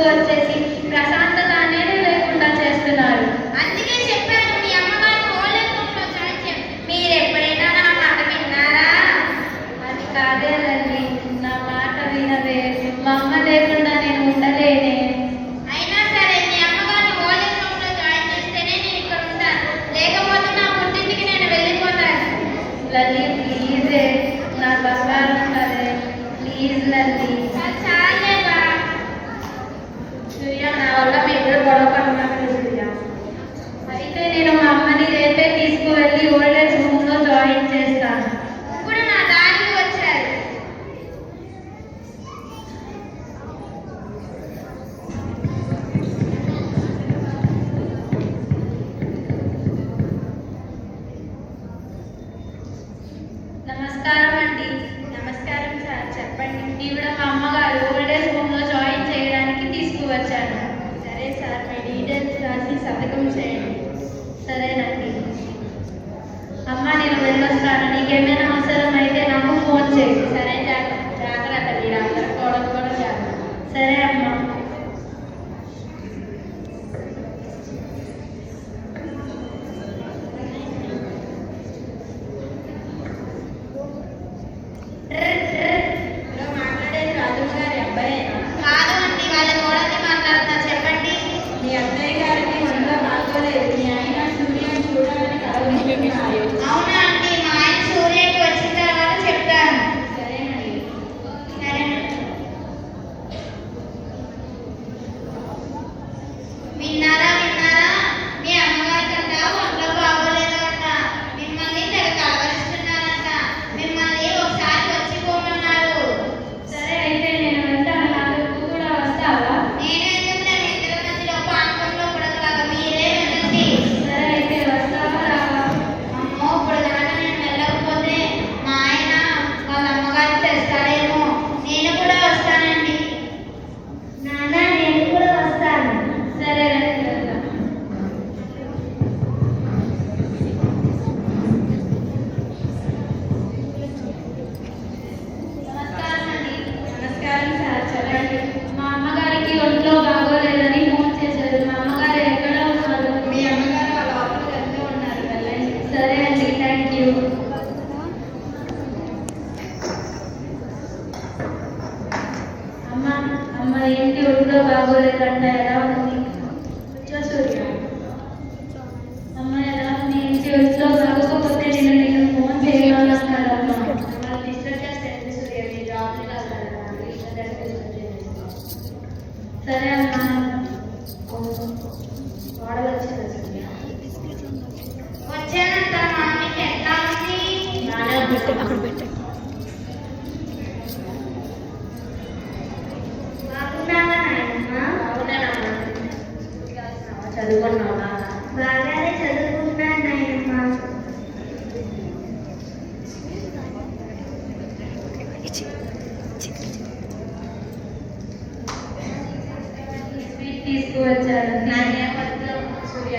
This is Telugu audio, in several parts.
తీసుకువచ్చేసి ప్రశాంతత అనేది లేకుండా చేస్తున్నారు. అందుకే చెప్పాను మీ అమ్మగారిని ఓల్డేజ్ హోమ్లో జాయిన్ చేయండి. మీరు ఎప్పుడైనా నా మాట విన్నారా? అది కాదే తల్లి, నా మాట వినవే. మా అమ్మ లేకుండా నేను ఉండలేనే. అయినా సరే మీ అమ్మగారిని ఓల్డేజ్ హోమ్లో జాయిన్ చేస్తేనే నేను ఇక్కడ ఉంటాను, లేకపోతే నా పుట్టింటికి నేను వెళ్ళిపోతాను. లల్లి ప్లీజే, నా బంగారం కదే, ప్లీజ్ లల్లి. చాలేవా? సూర్య, నా వల్ల మీ ఇద్దరు గొడవ పడుతున్నారు సూర్య. అయితే నేను మా అమ్మని రేపే తీసుకువెళ్ళి ఓల్డేజ్ హోమ్లో జాయిన్ చేస్తాను. ఇప్పుడు నా దారికి వచ్చారు. నమస్కారం అండి. నమస్కారం సార్, చెప్పండి. ఈవిడ మా అమ్మగారు ఓల్డేజ్ హోమ్లో జాయిన్ చేయడానికి తీసుకువచ్చాను. సరే సార్, మీ డీటెయిల్స్ రాసి సంతకం చేయండి. సరేనండి. అమ్మ, నేను వెళ్ళొస్తాను. నీకేమైనా అవసరం అయితే నాకు ఫోన్ చేయి. సరే, జాగ్రత్త. మీరు అందరూ కూడా జాగ్రత్త. సరే అమ్మ. ఇప్పుడు మాట్లాడేది రాజు గారి అబ్బాయేనా? కాదు అండి, వాళ్ళ కోడల్ని మాట్లాడుతున్నా. చెప్పండి. మీ అబ్బాయి గారికి ఒంట్లో బాగోలేదు. మీ ఆయన సూర్యని చూడాలని కలవరిస్తున్నారు. అవునా అండి, మా ఆయన సూర్యకి వచ్చిన తర్వాత చెప్తాను. సరేనండి. సరేనండి. విన్నారా? మీ అమ్మగారికంట ఒంట్లో బాగోలేదంట. మిమ్మల్ని తెగ కలవరిస్తున్నారంట. మిమ్మల్ని ఒకసారి వచ్చిపోమన్నారు. సరే, అయితే నేను వెళ్తాను. నాతో కూడా వస్తావా? నేనెందుకులే, మీ ఇద్దరి మధ్యలో పానకంలో పుడకలాగా మీరే వెళ్ళండి. సరే, అయితే వస్తావా రావా? అమ్మో, ఇప్పుడు దాకా నేను వెళ్ళకపోతే మా ఆయన వాళ్ళ అమ్మగారికి తెస్తారేమో. నేను కూడా వస్తానండి. నాన్న, నేను కూడా వస్తాను. సరే, రండి వెళ్దాం. నమస్కారం అండి. నమస్కారం సార్, చెప్పండి. మా అమ్మగారికి ఒంట్లో బాగోలేదని ఫోన్ చేశారు. మా అమ్మగారు ఎక్కడ ఉన్నారు? మీ అమ్మగారు వాళ్ళ లోపలికి వెళ్తూ ఉన్నారు, వెళ్ళండి. సరే అండి, థ్యాంక్ యూ. అమ్మ ఏంటి ఒంట్లో బాగోలేదంట, ఎలా ఉంది? సూర్య, అమ్మ ఎలా ఉంది? ఏంటి ఒంట్లో బాగోకపోతే నేను నీకు ఫోన్ చేయగలన్నారమ్మా. మిమ్మల్ని డిస్టర్బ్ చేస్తే సూర్య, మీ జాబ్ని కాదండి. సరే అమ్మా. వాడలు వచ్చింది సూర్య. వచ్చానంట. మా మీకు ఎట్లా ఉంది? బాగున్నావా నాయనమ్మా? బాగున్నానమ్మా. చదువుకున్నావా? బాగానే చదువుకున్నాను నాయనమ్మా. స్వీట్ తీసుకువచ్చారు. నాకేం వద్దు సూర్య,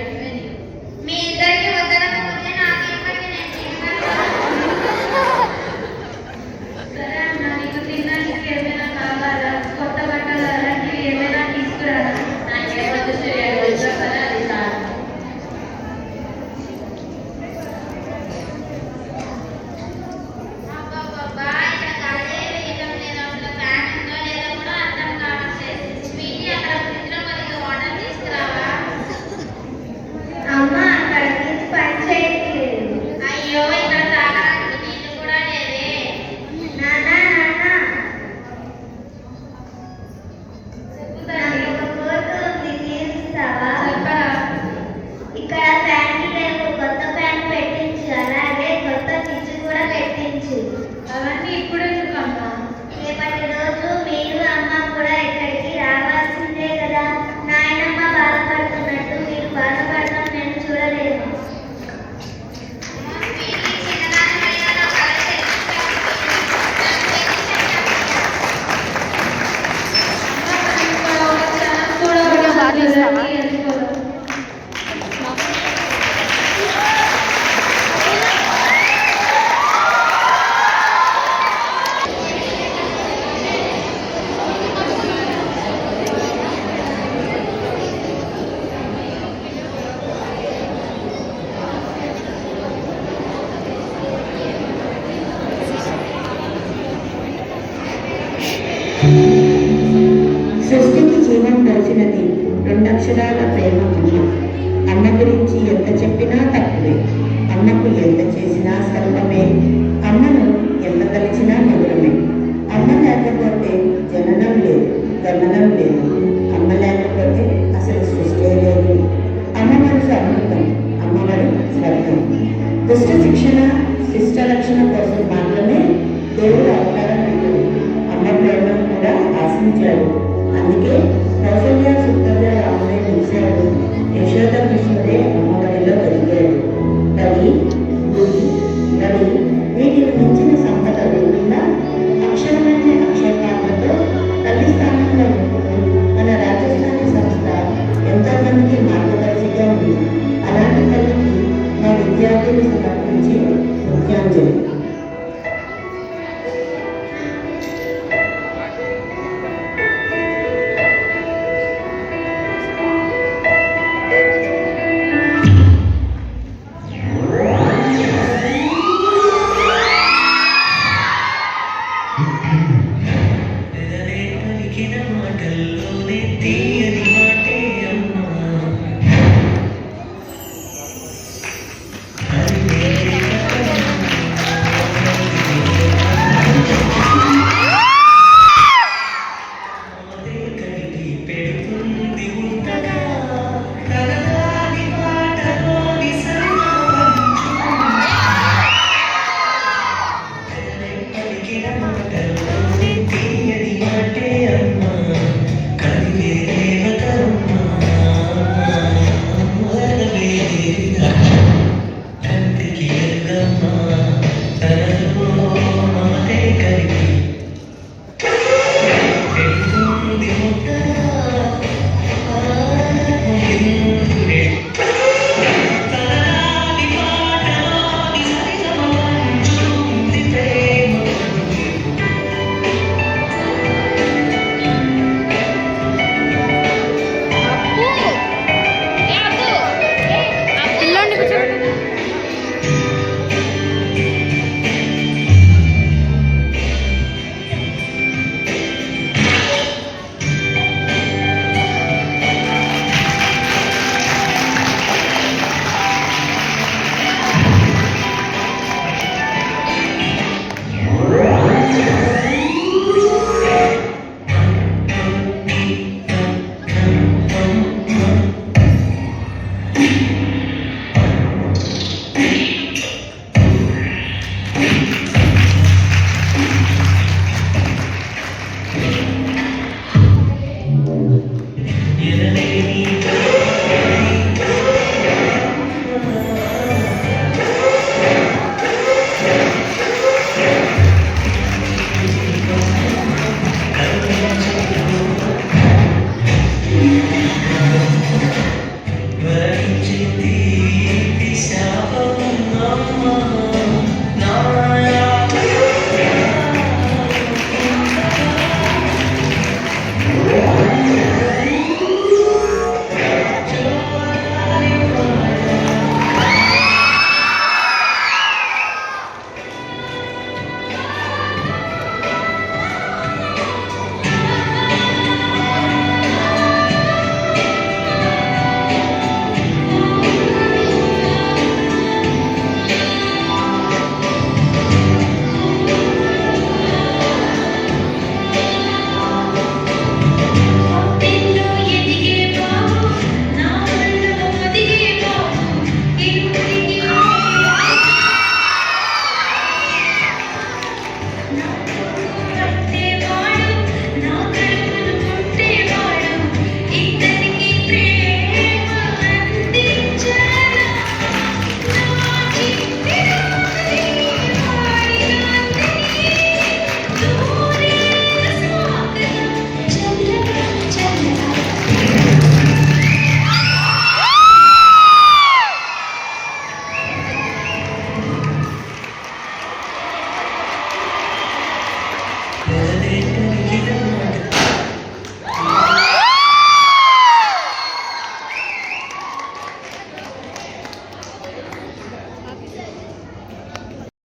మీ ఇద్దరికి వద్దనకపోతే నాకేమని నేను తిన్నాను. సరే అమ్మ, నీకు తినడానికి ఏమైనా కావాలా? కొత్త బట్టలు అలాంటివి ఏమైనా తీసుకురారా? నాకేం వద్దు సూర్య, వచ్చా కదా అది చాలు. అబ్బబ్బబ్బా, ఇక్కడ గాలే వేయటం లేదు. అసలు ఫ్యాన్ ఉందో లేదో కూడా అర్థం కావట్లేదు. స్వీటీ, అక్కడ ఫ్రిడ్జ్లో కొద్దిగా వాటర్ తీసుకురావా? అక్షరాల ప్రేమ అమ్మ. అమ్మ గురించి ఎంత చెప్పినా తక్కువే, అమ్మకు ఎంత చేసినా స్వల్పమే, అమ్మను ఎంత తలిచినా మధురమే. అమ్మ లేకపోతే జననం లేదు, గమనం లేదు, అమ్మ లేకపోతే అసలు సృష్టి లేదు. అమ్మ మనసు అమృతం, అమ్మవారి స్వర్గం. దుష్ట శిక్షణ, శిష్ట రక్షణ కోసం మాత్రమే దేవుడు అవతారం పెట్టాడు. అమ్మ ప్రేమను కూడా ఆశించాడు. అందుకే కౌసల్య సుప్రజ రాముడే నిలిచాడు. యశోద కృష్ణుడే అమ్మవారిలో కలిగాడు. రవి, గుడి, రవి వీటికి మించిన సంపద లేకుండా అక్షరమైన అక్షరపాత్రతో తల్లి స్థానంలో ఉంటూ మన రాజస్థానీ సంస్థ ఎంతో మందికి మార్గదర్శిగా ఉంది. అలాంటి తల్లికి మా విద్యార్థులు సమర్పించే నృత్యాంజలి.